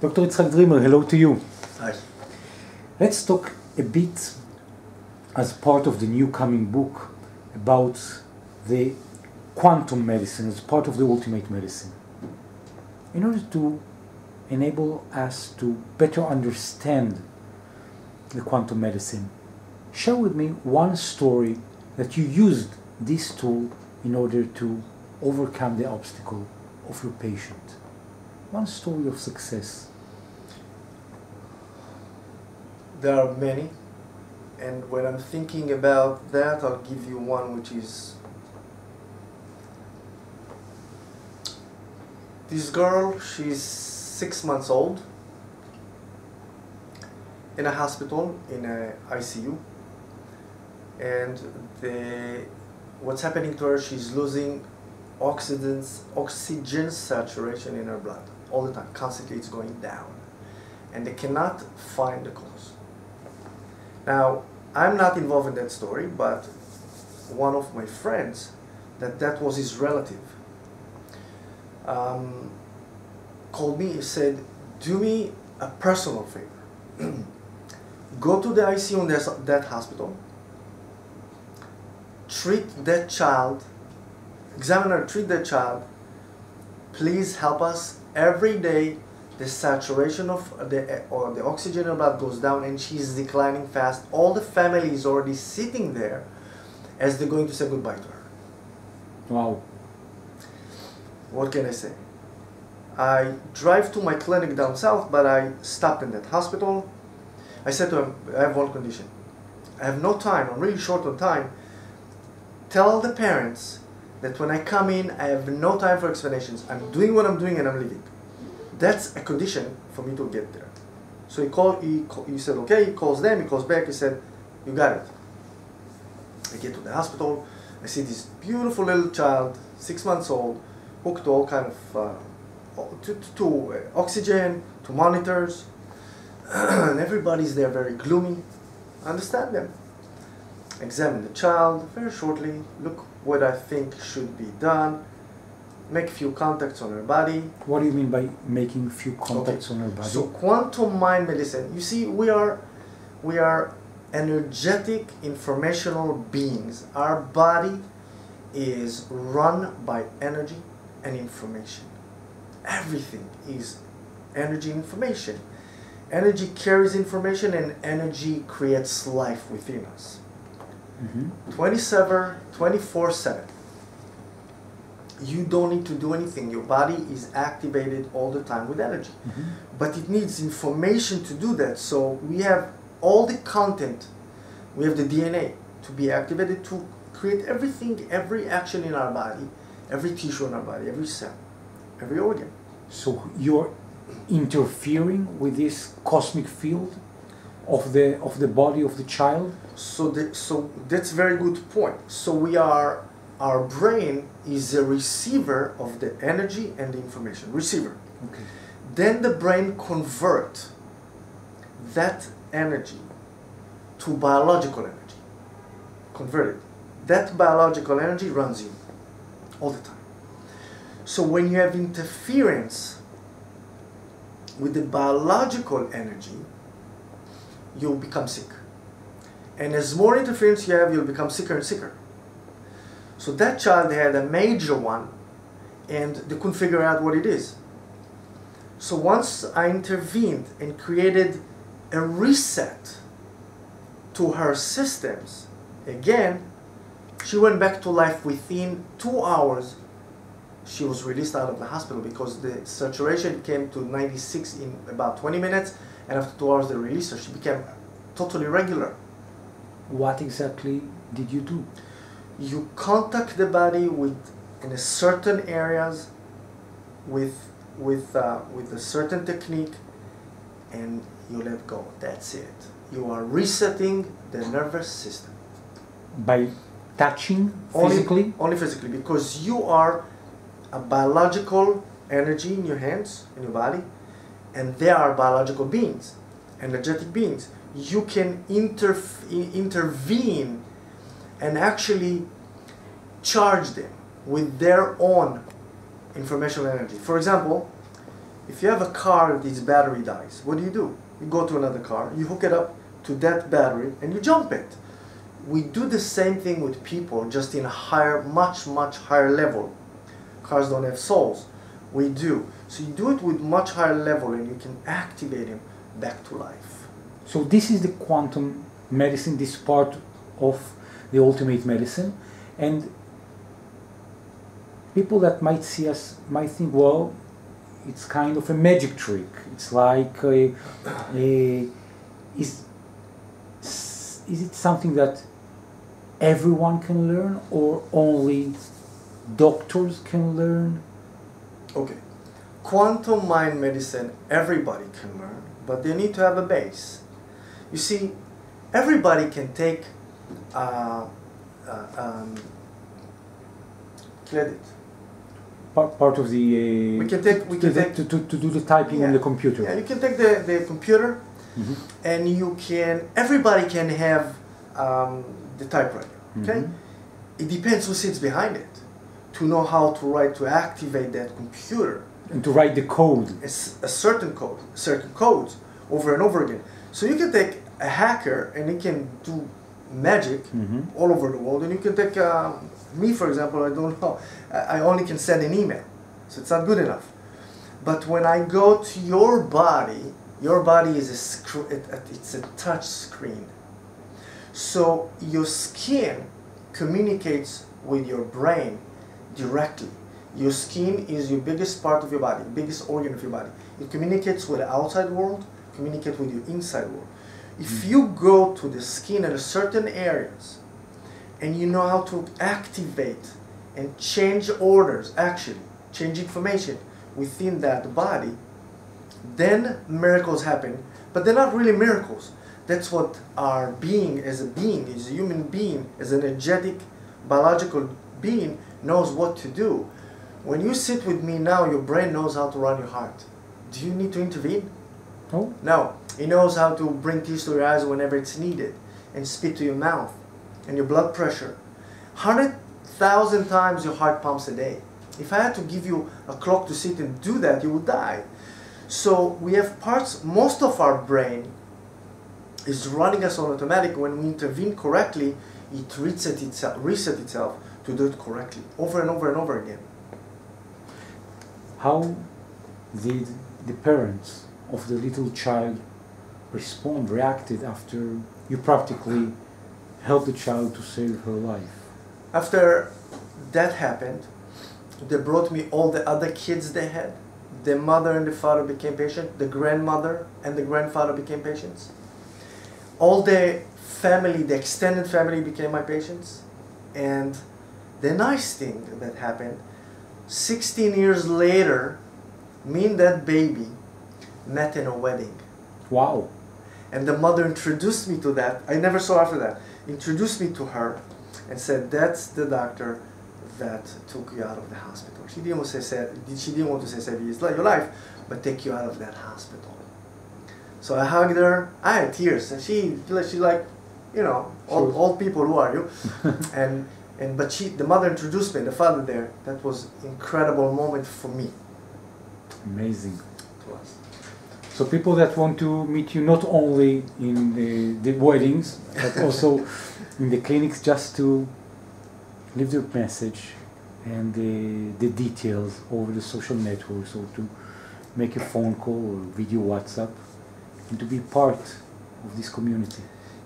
Dr.Dreamer, hello to you. Hi. Let's talk a bit as part of the new coming book about the quantum medicine as part of the ultimate medicine. In order to enable us to better understand the quantum medicine, share with me one story that you used this tool in order to overcome the obstacle of your patient. One story of success. There are many, and when I'm thinking about that, I'll give you one which is this girl. She's 6 months old in a hospital in a ICU, and what's happening to her, she's losing oxygen saturation in her blood all the time. Constantly it's going down, and they cannot find the cause. Now, I'm not involved in that story, but one of my friends, that was his relative, called me and said, do me a personal favor. Go to the ICU in that hospital, treat that child, examine her, treat that child, please help us. Every day the saturation of the oxygen in her blood goes down and she's declining fast. All the family is already sitting there as they're going to say goodbye to her. Wow. What can I say? I drive to my clinic down south, but I stopped in that hospital. I said to him, I have one condition. I have no time, I'm really short on time. Tell the parents that when I come in, I have no time for explanations. I'm doing what I'm doing and I'm leaving. That's a condition for me to get there. So he said, okay, he calls them, he calls back, he said, you got it. I get to the hospital, I see this beautiful little child, 6 months old, hooked to all kind of, to oxygen, to monitors, and everybody's there very gloomy. I understand them. Examine the child very shortly, look what I think should be done, make a few contacts on her body. What do you mean by making few contacts on her body? So quantum mind medicine, you see, we are energetic informational beings. Our body is run by energy and information. Everything is energy information. Energy carries information and energy creates life within us. 24/7. You don't need to do anything. Your body is activated all the time with energy. But it needs information to do that. So we have all the content. We have the DNA to be activated to create everything, every action in our body, every tissue in our body, every cell, every organ. So you're interfering with this cosmic field of the body of the child? So that's a very good point. So our brain is a receiver of the energy and the information. Receiver. Okay. Then the brain convert that energy to biological energy. Convert it. That biological energy runs you all the time. So when you have interference with the biological energy, you'll become sick. And as more interference you have, you'll become sicker and sicker. So that child had a major one, and they couldn't figure out what it is. So once I intervened and created a reset to her systems, again, she went back to life within 2 hours. She was released out of the hospital because the saturation came to 96 in about 20 minutes, and after 2 hours they released her. She became totally regular. What exactly did you do? You contact the body in a certain areas with a certain technique, and you let go. That's it. You are resetting the nervous system. By touching physically? Only physically, because you are a biological energy in your hands, in your body, and they are biological beings, energetic beings. You can intervene and actually charge them with their own informational energy. For example, If you have a car that its battery dies, what do? You go to another car, you hook it up to that battery, and you jump it. We do the same thing with people, just in a higher, much higher level. Cars don't have souls. We do. So you do it with much higher level, and you can activate him back to life. So this is the quantum medicine, this part of the ultimate medicine, and people that might see us might think, well, it's kind of a magic trick. It's like is it something that everyone can learn, or only doctors can learn? Okay. Quantum mind medicine, everybody can learn, but they need to have a base. You see, everybody can take credit. Part of the to do the typing on the computer. Yeah, you can take the computer, and you can. Everybody can have the typewriter. Okay, it depends who sits behind it to know how to write, to activate that computer and to write the code. It's a certain codes over and over again. So you can take a hacker and he can do magic all over the world, and you can take me, for example. I don't know. I only can send an email, so it's not good enough. But when I go to your body is it's a touch screen. So your skin communicates with your brain directly. Your skin is your biggest part of your body, biggest organ of your body. It communicates with the outside world, communicates with your inside world. If you go to the skin in certain areas, and you know how to activate and change orders, actually, change information within that body, then miracles happen. But they're not really miracles. That's what our being, as a human being, as an energetic, biological being, knows what to do. When you sit with me now, your brain knows how to run your heart. Do you need to intervene? No. No. It knows how to bring tears to your eyes whenever it's needed, and spit to your mouth, and your blood pressure. 100,000 times your heart pumps a day. If I had to give you a clock to sit and do that, you would die. So we have parts, most of our brain is running us on automatic. When we intervene correctly, it resets itself to do it correctly, over and over and over again. How did the parents of the little child reacted after you practically helped the child to save her life? After that happened, they brought me all the other kids they had. The mother and the father became patient. The grandmother and the grandfather became patients. All the family, the extended family, became my patients. And the nice thing that happened, 16 years later, me and that baby met in a wedding. Wow. And the mother introduced me to that. I never saw after that. Introduced me to her and said, that's the doctor that took you out of the hospital. She didn't want to say save your life, but take you out of that hospital. So I hugged her. I had tears. And she like, you know, old people, who are you? But the mother introduced me, the father there. That was an incredible moment for me. Amazing. To us. So people that want to meet you not only in the weddings, but also in the clinics, just to leave their message and the details over the social networks, or to make a phone call or video WhatsApp, and to be part of this community.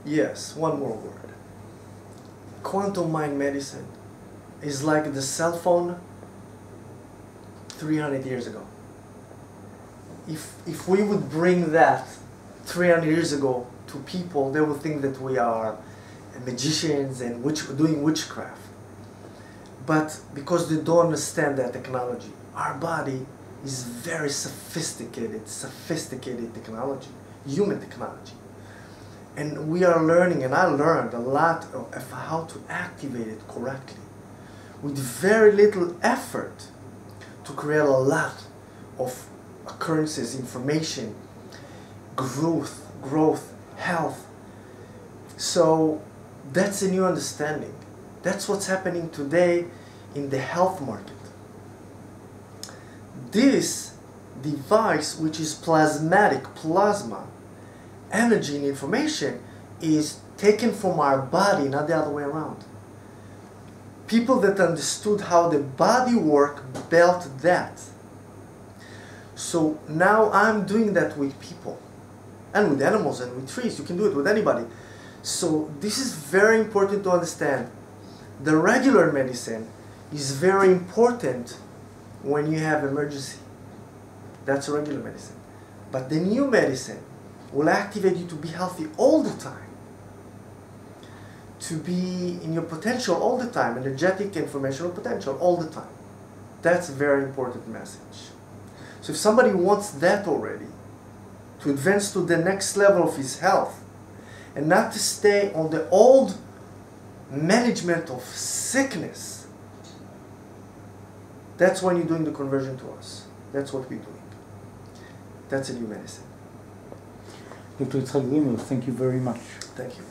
Yes, one more word. Quantum mind medicine is like the cell phone 300 years ago. If we would bring that 300 years ago to people, they would think that we are magicians and doing witchcraft. But because they don't understand that technology, our body is very sophisticated technology, human technology. And we are learning, and I learned a lot of how to activate it correctly with very little effort to create a lot of occurrences, information, growth, health. So that's a new understanding. That's what's happening today in the health market. This device, which is plasmatic, plasma, energy and information, is taken from our body, not the other way around. People that understood how the body worked built that. So now I'm doing that with people, and with animals, and with trees. You can do it with anybody. So this is very important to understand. The regular medicine is very important when you have emergency. That's a regular medicine. But the new medicine will activate you to be healthy all the time, to be in your potential all the time, energetic, informational potential all the time. That's a very important message. So if somebody wants that already, to advance to the next level of his health, and not to stay on the old management of sickness, that's when you're doing the conversion to us. That's what we're doing. That's a new medicine. Dr. Dreamer, thank you very much. Thank you.